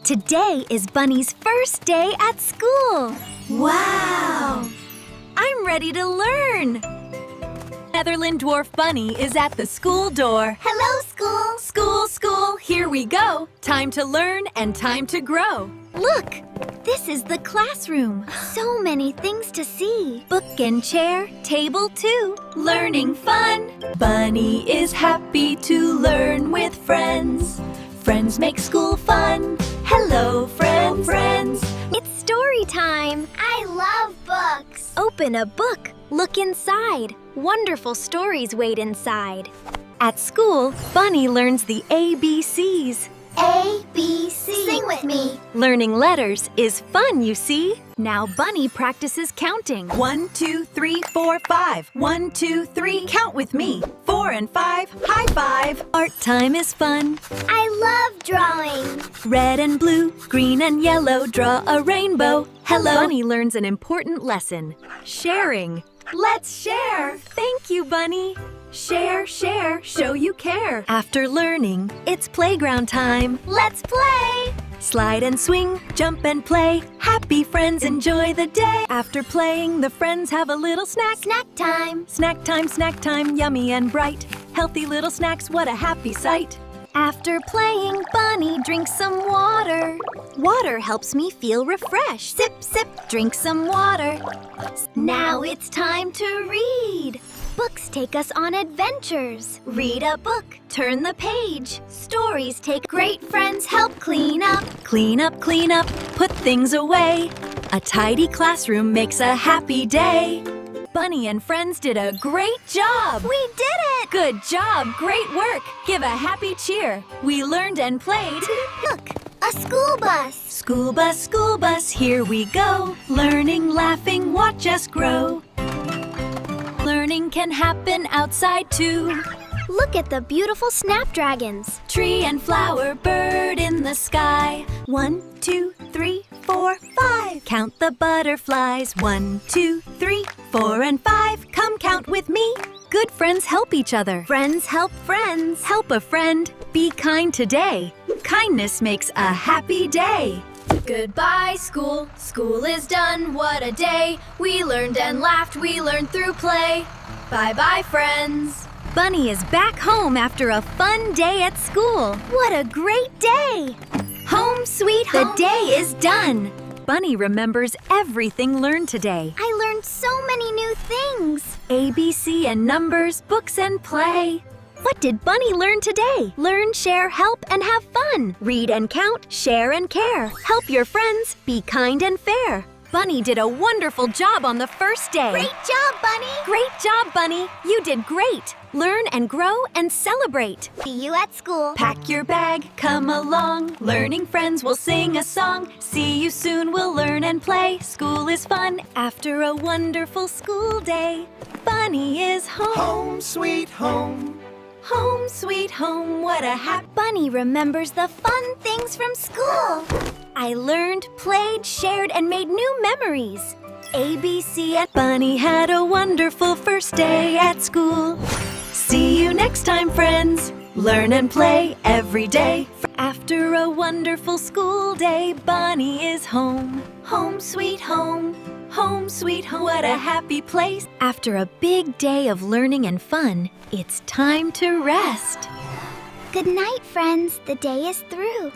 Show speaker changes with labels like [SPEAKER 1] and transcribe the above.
[SPEAKER 1] Today is Bunny's first day at school.
[SPEAKER 2] Wow!
[SPEAKER 1] I'm ready to learn. Netherland Dwarf Bunny is at the school door.
[SPEAKER 2] Hello, school!
[SPEAKER 1] School, school, here we go. Time to learn and time to grow. Look, this is the classroom. So many things to see. Book and chair, table too. Learning fun. Bunny is happy to learn with friends. Friends make school fun. Hello, friends.
[SPEAKER 2] It's story time. I love books.
[SPEAKER 1] Open a book. Look inside. Wonderful stories wait inside. At school, Bunny learns the ABCs.
[SPEAKER 2] A, B, C. Sing with me.
[SPEAKER 1] Learning letters is fun, you see. Now Bunny practices counting. 1, 2, 3, 4, 5. 1, 2, 3, count with me. 4 and 5, high five. Art time is fun.
[SPEAKER 2] I love drawing.
[SPEAKER 1] Red and blue, green and yellow, draw a rainbow. Hello. Bunny learns an important lesson. Sharing. Let's share. Thank you, Bunny. Share, share, show you care. After learning, it's playground time.
[SPEAKER 2] Let's play.
[SPEAKER 1] Slide and swing, jump and play. Happy friends enjoy the day. After playing, the friends have a little snack.
[SPEAKER 2] Snack time.
[SPEAKER 1] Snack time, yummy and bright. Healthy little snacks, what a happy sight. After playing, Bunny drinks some water. Water helps me feel refreshed. Sip, sip, drink some water. Now it's time to read. Books take us on adventures. Read a book, turn the page. Stories take great friends help clean up. Clean up, put things away. A tidy classroom makes a happy day. Bunny and friends did a great job.
[SPEAKER 2] We did it!
[SPEAKER 1] Good job, great work. Give a happy cheer. We learned and played.
[SPEAKER 2] Look, a school bus.
[SPEAKER 1] School bus, here we go. Learning, laughing, watch us grow. Learning can happen outside too.
[SPEAKER 2] Look at the beautiful snapdragons.
[SPEAKER 1] Tree and flower, bird in the sky. 1, 2, 3, 4, 5. Count the butterflies. 1, 2, 3, 4, and 5. Come count with me. Good friends help each other.
[SPEAKER 2] Friends help friends.
[SPEAKER 1] Help a friend. Be kind today. Kindness makes a happy day. Goodbye, school. School is done. What a day. We learned and laughed. We learned through play. Bye-bye, friends. Bunny is back home after a fun day at school.
[SPEAKER 2] What a great day.
[SPEAKER 1] Home sweet home. The day is done. Bunny remembers everything learned today.
[SPEAKER 2] I learned so many new things.
[SPEAKER 1] ABC and numbers, books and play. What did Bunny learn today? Learn, share, help, and have fun. Read and count, share and care. Help your friends, be kind and fair. Bunny did a wonderful job on the first day.
[SPEAKER 2] Great job, Bunny.
[SPEAKER 1] Great job, Bunny. You did great. Learn and grow and celebrate.
[SPEAKER 2] See you at school.
[SPEAKER 1] Pack your bag, come along. Learning friends will sing a song. See you soon, we'll learn and play. School is fun after a wonderful school day. Bunny is home.
[SPEAKER 3] Home sweet home.
[SPEAKER 1] Home sweet home, what a happy...
[SPEAKER 2] Bunny remembers the fun things from school.
[SPEAKER 1] I learned, played, shared, and made new memories. ABC and Bunny had a wonderful first day at school. See you next time, friends. Learn and play every day. After a wonderful school day, Bunny is home. Home sweet home. Home sweet home, what a happy place. After a big day of learning and fun, it's time to rest.
[SPEAKER 2] Good night, friends. The day is through.